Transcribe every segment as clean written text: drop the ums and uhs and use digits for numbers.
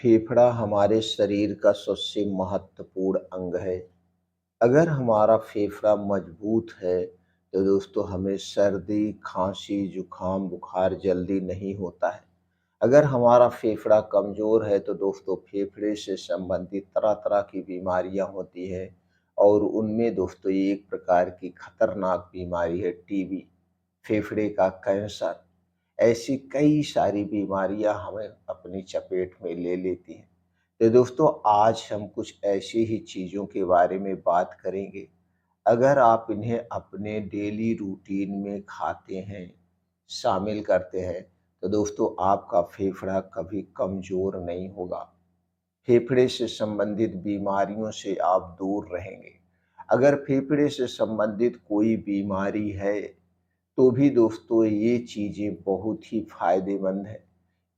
फेफड़ा हमारे शरीर का सबसे महत्वपूर्ण अंग है। अगर हमारा फेफड़ा मजबूत है, तो दोस्तों हमें सर्दी, खांसी, जुकाम, बुखार जल्दी नहीं होता है। अगर हमारा फेफड़ा कमज़ोर है, तो दोस्तों फेफड़े से संबंधित तरह-तरह की बीमारियां होती हैं और उनमें दोस्तों एक प्रकार की खतरनाक बीमारी है टीबी, फेफड़े का कैंसर। ऐसी कई सारी बीमारियां हमें अपनी चपेट में ले लेती हैं। तो दोस्तों आज हम कुछ ऐसी ही चीज़ों के बारे में बात करेंगे। अगर आप इन्हें अपने डेली रूटीन में खाते हैं, शामिल करते हैं, तो दोस्तों आपका फेफड़ा कभी कमज़ोर नहीं होगा। फेफड़े से संबंधित बीमारियों से आप दूर रहेंगे। अगर फेफड़े से संबंधित कोई बीमारी है, तो भी दोस्तों ये चीज़ें बहुत ही फ़ायदेमंद हैं।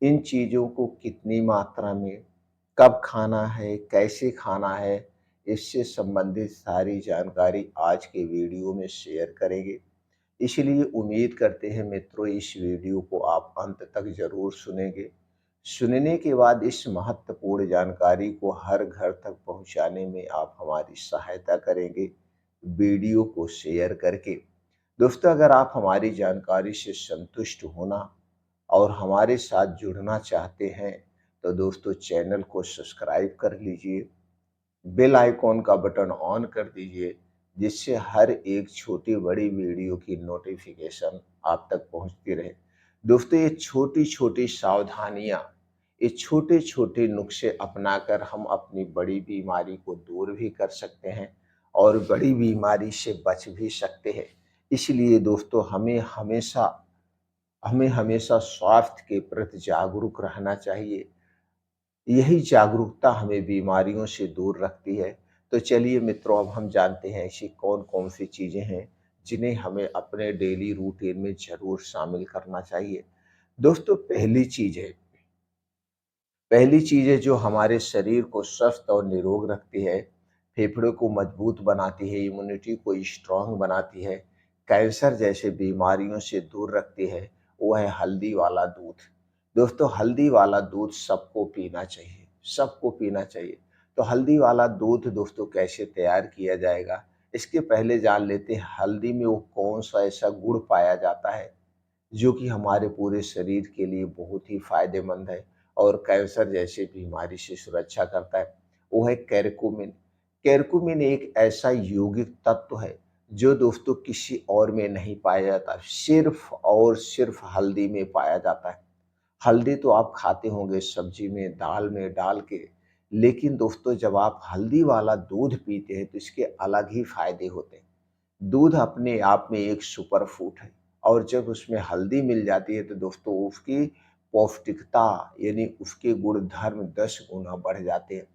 इन चीज़ों को कितनी मात्रा में, कब खाना है, कैसे खाना है, इससे संबंधित सारी जानकारी आज के वीडियो में शेयर करेंगे। इसलिए उम्मीद करते हैं मित्रों इस वीडियो को आप अंत तक ज़रूर सुनेंगे। सुनने के बाद इस महत्वपूर्ण जानकारी को हर घर तक पहुंचाने में आप हमारी सहायता करेंगे, वीडियो को शेयर करके। दोस्तों अगर आप हमारी जानकारी से संतुष्ट होना और हमारे साथ जुड़ना चाहते हैं, तो दोस्तों चैनल को सब्सक्राइब कर लीजिए, बेल आइकॉन का बटन ऑन कर दीजिए, जिससे हर एक छोटी बड़ी वीडियो की नोटिफिकेशन आप तक पहुंचती रहे। दोस्तों ये छोटी छोटी सावधानियां, ये छोटे छोटे नुस्खे अपनाकर हम अपनी बड़ी बीमारी को दूर भी कर सकते हैं और बड़ी बीमारी से बच भी सकते हैं। इसलिए दोस्तों हमें हमेशा स्वास्थ्य के प्रति जागरूक रहना चाहिए। यही जागरूकता हमें बीमारियों से दूर रखती है। तो चलिए मित्रों अब हम जानते हैं ऐसी कौन-कौन सी चीज़ें हैं जिन्हें हमें अपने डेली रूटीन में ज़रूर शामिल करना चाहिए। दोस्तों पहली चीज़ है जो हमारे शरीर को स्वस्थ और निरोग रखती है, फेफड़ों को मजबूत बनाती है, इम्यूनिटी को स्ट्रॉन्ग बनाती है, कैंसर जैसे बीमारियों से दूर रखती है, वो है हल्दी वाला दूध। दोस्तों हल्दी वाला दूध सबको पीना चाहिए, सबको पीना चाहिए। तो हल्दी वाला दूध दोस्तों कैसे तैयार किया जाएगा? इसके पहले जान लेते हैं हल्दी में वो कौन-सा ऐसा गुण पाया जाता है जो कि हमारे पूरे शरीर के लिए बहुत ही फायदेमंद है और कैंसर जैसी बीमारी से सुरक्षा करता है, वो है कैरकुमिन। कैरकुमिन एक ऐसा यौगिक तत्व है जो दोस्तों किसी और में नहीं पाया जाता, सिर्फ और सिर्फ हल्दी में पाया जाता है। हल्दी तो आप खाते होंगे सब्जी में, दाल में डाल के, लेकिन दोस्तों जब आप हल्दी वाला दूध पीते हैं तो इसके अलग ही फायदे होते हैं। दूध अपने आप में एक सुपर फूड है और जब उसमें हल्दी मिल जाती है तो दोस्तों उसकी पौष्टिकता यानी उसके गुणधर्म 10 गुना बढ़ जाते हैं।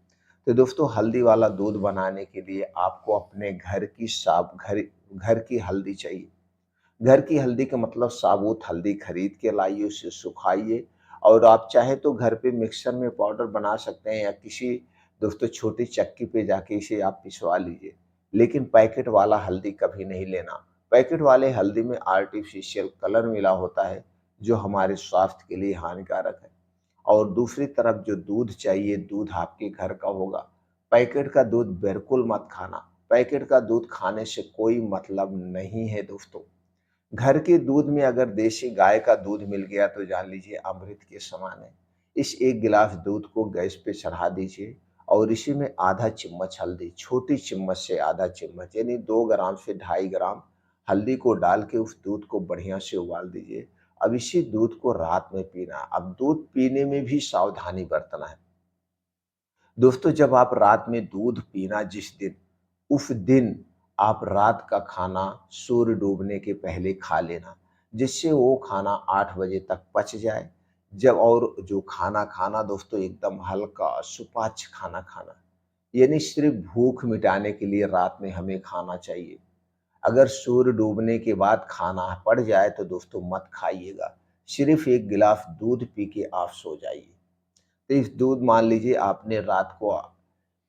तो दोस्तों हल्दी वाला दूध बनाने के लिए आपको अपने घर की हल्दी चाहिए। घर की हल्दी का मतलब साबुत हल्दी खरीद के लाइए, उसे सुखाइए और आप चाहे तो घर पे मिक्सर में पाउडर बना सकते हैं या किसी दोस्तों छोटी चक्की पे जाके इसे आप पिसवा लीजिए। लेकिन पैकेट वाला हल्दी कभी नहीं लेना। पैकेट वाले हल्दी में आर्टिफिशियल कलर मिला होता है, जो हमारे स्वास्थ्य के लिए हानिकारक है। और दूसरी तरफ जो दूध चाहिए, दूध आपके घर का होगा। पैकेट का दूध बिल्कुल मत खाना। पैकेट का दूध खाने से कोई मतलब नहीं है दोस्तों। घर के दूध में अगर देसी गाय का दूध मिल गया तो जान लीजिए अमृत के समान है। इस 1 गिलास दूध को गैस पे चढ़ा दीजिए और इसी में आधा चम्मच हल्दी, छोटी चम्मच से आधा चम्मच यानी 2 ग्राम से 2.5 ग्राम हल्दी को डाल के उस दूध को बढ़िया से उबाल दीजिए। अब इसी दूध को रात में पीना। अब दूध पीने में भी सावधानी बरतना है। दोस्तों जब आप रात में दूध पीना जिस दिन, उस दिन आप रात का खाना सूर्य डूबने के पहले खा लेना, जिससे वो खाना 8 बजे तक पच जाए। जब और जो खाना खाना दोस्तों एकदम हल्का सुपाच्य खाना खाना, यानी सिर्फ भूख मिटाने के लिए रात में हमें खाना चाहिए। अगर सूर्य डूबने के बाद खाना पड़ जाए तो दोस्तों मत खाइएगा, सिर्फ 1 गिलास दूध पी के आप सो जाइए। तो इस दूध मान लीजिए आपने रात को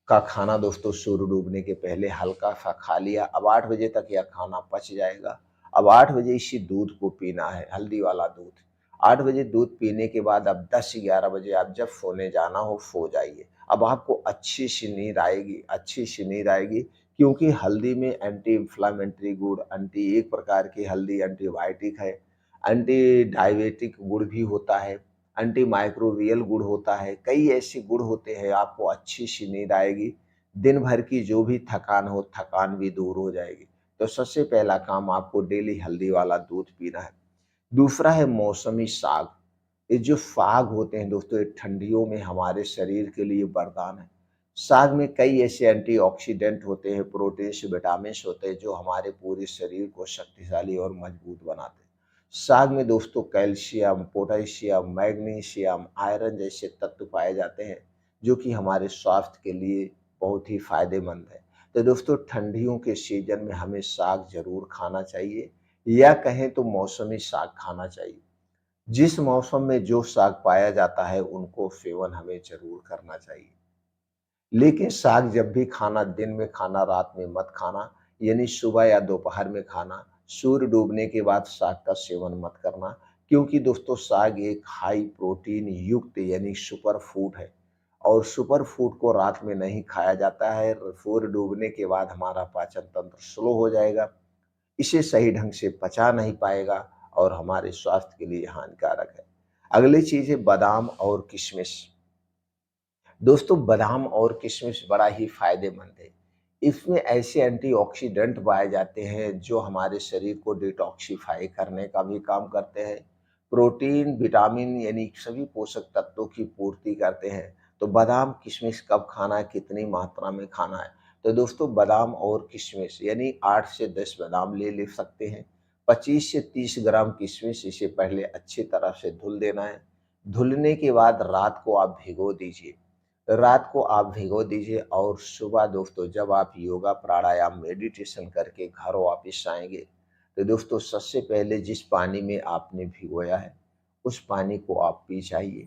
का खाना दोस्तों सूर्य डूबने के पहले हल्का-सा खा लिया, अब 8 बजे तक यह खाना पच जाएगा। अब 8 बजे इसी दूध को पीना है, हल्दी वाला दूध। 8 बजे दूध पीने के बाद अब 10-11 बजे आप जब सोने जाना हो, सो जाइए। अब आपको अच्छी-सी नींद आएगी, अच्छी-सी नींद आएगी, क्योंकि हल्दी में एंटी इन्फ्लेमेटरी गुण, एक प्रकार की हल्दी एंटीबायोटिक है, एंटी डायबिटिक गुण भी होता है, एंटी माइक्रोबियल गुण होता है, कई ऐसे गुण होते हैं, आपको अच्छी-सी नींद आएगी। दिन भर की जो भी थकान हो, थकान भी दूर हो जाएगी। तो सबसे पहला काम आपको डेली हल्दी वाला दूध पीना है। दूसरा है मौसमी साग। ये जो साग होते हैं दोस्तों, ये ठंडियों में हमारे शरीर के लिए वरदान है। साग में कई ऐसे एंटीऑक्सीडेंट होते हैं, प्रोटीन्स, विटामिन्स होते हैं जो हमारे पूरे शरीर को शक्तिशाली और मजबूत बनाते हैं। साग में दोस्तों कैल्शियम, पोटेशियम, मैग्नीशियम, आयरन जैसे तत्व पाए जाते हैं जो कि हमारे स्वास्थ्य के लिए बहुत ही फायदेमंद है। तो दोस्तों ठंडियों के सीजन में हमें साग ज़रूर खाना चाहिए, या कहें तो मौसमी साग खाना चाहिए। जिस मौसम में जो साग पाया जाता है उनको सेवन हमें ज़रूर करना चाहिए। लेकिन साग जब भी खाना, दिन में खाना, रात में मत खाना, यानी सुबह या दोपहर में खाना। सूर्य डूबने के बाद साग का सेवन मत करना, क्योंकि दोस्तों साग एक हाई प्रोटीन युक्त यानी सुपर फूड है, और सुपर फूड को रात में नहीं खाया जाता है। सूर्य डूबने के बाद हमारा पाचन तंत्र स्लो हो जाएगा, इसे सही ढंग से पचा नहीं पाएगा और हमारे स्वास्थ्य के लिए हानिकारक है। अगली चीज़ है बादाम और किशमिश। दोस्तों बादाम और किशमिश बड़ा ही फायदेमंद है। इसमें ऐसे एंटीऑक्सीडेंट पाए जाते हैं जो हमारे शरीर को डिटॉक्सिफाई करने का भी काम करते हैं। प्रोटीन, विटामिन यानी सभी पोषक तत्वों की पूर्ति करते हैं। तो बादाम, किशमिश कब खाना है, कितनी मात्रा में खाना है? तो दोस्तों बादाम और किशमिश यानी 8 से 10 बादाम ले सकते हैं। 25 से 30 ग्राम किशमिश, इसे पहले अच्छी तरह से धुल देना है। धुलने के बाद रात को आप भिगो दीजिए। रात को आप भिगो दीजिए और सुबह दोस्तों जब आप योगा, प्राणायाम, मेडिटेशन करके घर वापस आएँगे, तो दोस्तों सबसे पहले जिस पानी में आपने भिगोया है, उस पानी को आप पी जाइए।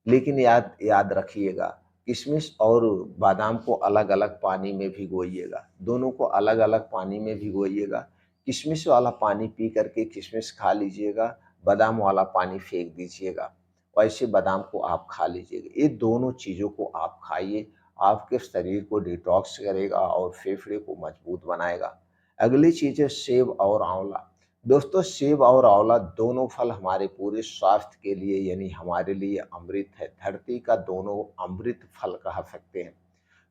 लेकिन याद याद रखिएगा, किशमिश और बादाम को अलग-अलग पानी में भिगोइएगा, दोनों को अलग-अलग पानी में भिगोइएगा। किशमिश वाला पानी पी कर के किशमिश खा लीजिएगा, बादाम वाला पानी फेंक दीजिएगा। वैसे बादाम को आप खा लीजिएगा। ये दोनों चीज़ों को आप खाइए, आपके शरीर को डिटॉक्स करेगा और फेफड़े को मजबूत बनाएगा। अगली चीज़ है सेब और आंवला। दोस्तों सेब और आंवला दोनों फल हमारे पूरे स्वास्थ्य के लिए यानी हमारे लिए अमृत है। धरती का दोनों अमृत फल कहा सकते हैं।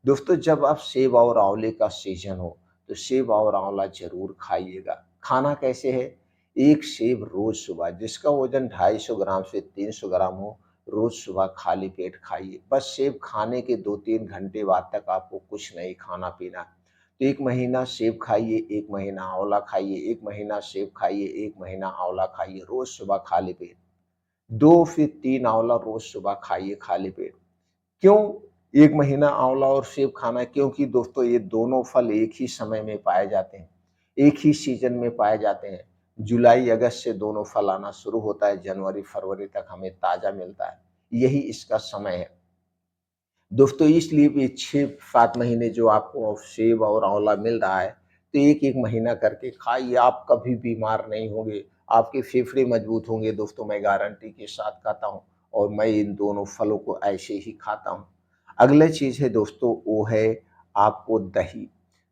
दोस्तों जब आप सेब और आंवले का सीजन हो तो सेब और आंवला ज़रूर खाइएगा। खाना कैसे है? 1 सेब रोज़ सुबह, जिसका वज़न 250 ग्राम से 300 ग्राम हो, रोज़ सुबह खाली पेट खाइए। बस सेब खाने के 2-3 घंटे बाद तक आपको कुछ नहीं खाना-पीना। तो 1 महीना सेब खाइए, 1 महीना आंवला खाइए, 1 महीना सेब खाइए, 1 महीना आंवला खाइए, रोज़ सुबह खाली पेट। 2 फिर 3 आंवला रोज़ सुबह खाइए खाली पेट। क्यों 1 महीना आंवला और सेब खाना है? क्योंकि दोस्तों ये दोनों फल एक ही समय में पाए जाते हैं, एक ही सीज़न में पाए जाते हैं। जुलाई, अगस्त से दोनों फल आना शुरू होता है, जनवरी, फरवरी तक हमें ताज़ा मिलता है। यही इसका समय है। दोस्तों इसलिए भी 6-7 महीने जो आपको सेब और आंवला मिल रहा है, तो 1-1 महीना करके खाइए, आप कभी बीमार नहीं होंगे, आपके फेफड़े मजबूत होंगे दोस्तों, मैं गारंटी के साथ कहता हूँ, और मैं इन दोनों फलों को ऐसे ही खाता हूँ। अगला चीज़ है दोस्तों वो है आपको दही।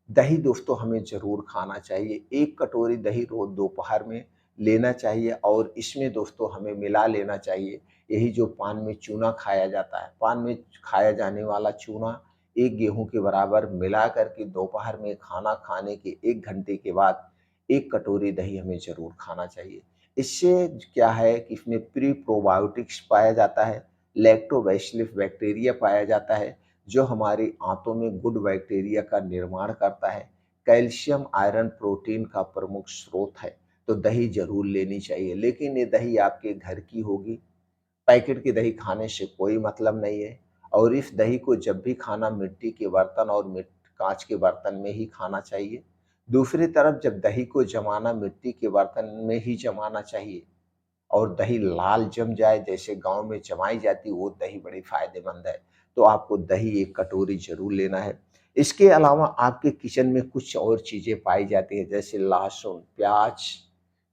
दही दोस्तों हमें ज़रूर खाना चाहिए। 1 कटोरी दही रोज़ दोपहर में लेना चाहिए और इसमें दोस्तों हमें मिला लेना चाहिए यही जो पान में चूना खाया जाता है, पान में खाया जाने वाला चूना 1 गेहूँ के बराबर मिला कर के दोपहर में खाना खाने के 1 घंटे के बाद 1 कटोरी दही हमें ज़रूर खाना चाहिए। इससे क्या है कि इसमें प्रीप्रोबायोटिक्स पाया जाता है, लैक्टोबैसिलस बैक्टीरिया पाया जाता है, जो हमारी आंतों में गुड बैक्टीरिया का निर्माण करता है। कैल्शियम, आयरन, प्रोटीन का प्रमुख स्रोत है, तो दही ज़रूर लेनी चाहिए। लेकिन ये दही आपके घर की होगी, पैकेट की दही खाने से कोई मतलब नहीं है, और इस दही को जब भी खाना मिट्टी के बर्तन और कांच के बर्तन में ही खाना चाहिए। दूसरी तरफ जब दही को जमाना मिट्टी के बर्तन में ही जमाना चाहिए, और दही लाल जम जाए जैसे गाँव में जमाई जाती वो दही बड़ी फ़ायदेमंद है। तो आपको दही 1 कटोरी ज़रूर लेना है। इसके अलावा आपके किचन में कुछ और चीज़ें पाई जाती हैं जैसे लहसुन, प्याज़,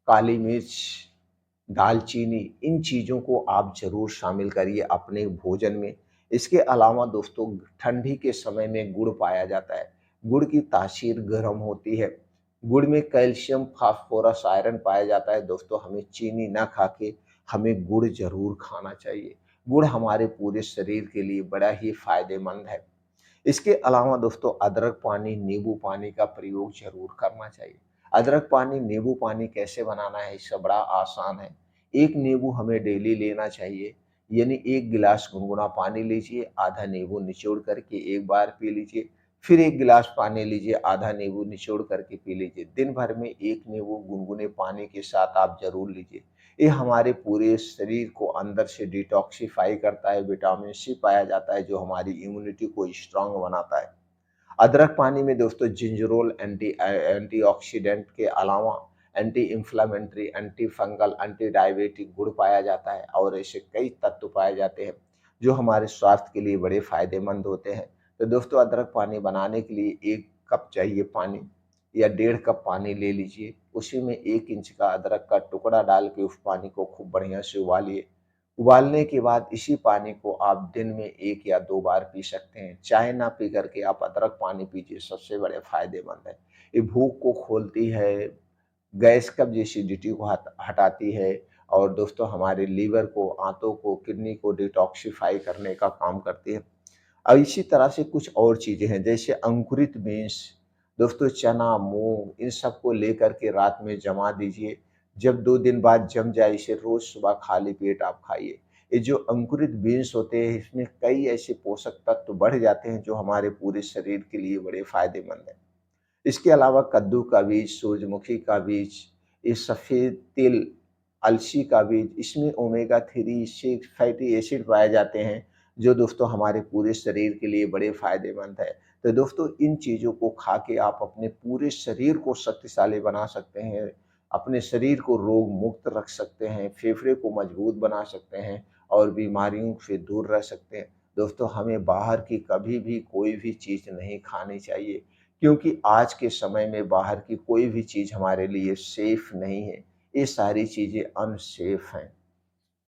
काली मिर्च, दालचीनी, इन चीज़ों को आप ज़रूर शामिल करिए अपने भोजन में। इसके अलावा दोस्तों ठंडी के समय में गुड़ पाया जाता है। गुड़ की तासीर गर्म होती है। गुड़ में कैल्शियम, फास्फोरस, आयरन पाया जाता है। दोस्तों हमें चीनी ना खा के हमें गुड़ ज़रूर खाना चाहिए। गुड़ हमारे पूरे शरीर के लिए बड़ा ही फ़ायदेमंद है। इसके अलावा दोस्तों अदरक पानी, नींबू पानी का प्रयोग ज़रूर करना चाहिए। अदरक पानी, नींबू पानी कैसे बनाना है, इसका बड़ा आसान है। 1 नींबू हमें डेली लेना चाहिए, यानी 1 गिलास गुनगुना पानी लीजिए, आधा नींबू निचोड़ करके एक बार पी लीजिए, फिर 1 गिलास पानी लीजिए, आधा नींबू निचोड़ करके पी लीजिए। दिन भर में 1 नींबू गुनगुने पानी के साथ आप ज़रूर लीजिए। ये हमारे पूरे शरीर को अंदर से डिटॉक्सिफ़ाई करता है, विटामिन सी पाया जाता है जो हमारी इम्यूनिटी को स्ट्रॉन्ग बनाता है। अदरक पानी में दोस्तों जिंजरोल एंटीऑक्सीडेंट के अलावा anti inflammatory, anti fungal, anti diabetic गुण पाया जाता है और ऐसे कई तत्व पाए जाते हैं जो हमारे स्वास्थ्य के लिए बड़े फायदेमंद होते हैं। तो दोस्तों अदरक पानी बनाने के लिए 1 कप चाहिए पानी या 1.5 कप पानी ले लीजिए। उसी में 1 इंच का अदरक का टुकड़ा डाल के उस पानी को खूब बढ़िया से उबालिए। उबालने के बाद इसी पानी को आप दिन में 1 या 2 बार पी सकते हैं। चाय ना पी कर के आप अदरक पानी पीजिए, सबसे बड़े फ़ायदेमंद है। ये भूख को खोलती है, गैस, कब्ज़, एसिडिटी को हटाती है और दोस्तों हमारे लीवर को, आंतों को, किडनी को डिटॉक्सिफ़ाई करने का काम करती है। अब इसी तरह से कुछ और चीज़ें हैं जैसे अंकुरित बीन्स, दोस्तों चना, मूँग, इन सबको लेकर के रात में जमा दीजिए। जब 2 दिन बाद जम जाए इसे रोज़ सुबह खाली पेट आप खाइए। ये जो अंकुरित बीन्स होते हैं इसमें कई ऐसे पोषक तत्व बढ़ जाते हैं जो हमारे पूरे शरीर के लिए बड़े फ़ायदेमंद हैं। इसके अलावा कद्दू का बीज, सूरजमुखी का बीज, ये सफ़ेद तिल, अलसी का बीज, इसमें ओमेगा 3, 6 फैटी एसिड पाए जाते हैं, जो दोस्तों हमारे पूरे शरीर के लिए बड़े फ़ायदेमंद है। तो दोस्तों इन चीज़ों को खा के आप अपने पूरे शरीर को शक्तिशाली बना सकते हैं, अपने शरीर को रोग मुक्त रख सकते हैं, फेफड़े को मजबूत बना सकते हैं और बीमारियों से दूर रह सकते हैं। दोस्तों हमें बाहर की कभी भी कोई भी चीज़ नहीं खानी चाहिए। क्योंकि आज के समय में बाहर की कोई भी चीज़ हमारे लिए सेफ नहीं है। ये सारी चीज़ें अनसेफ हैं।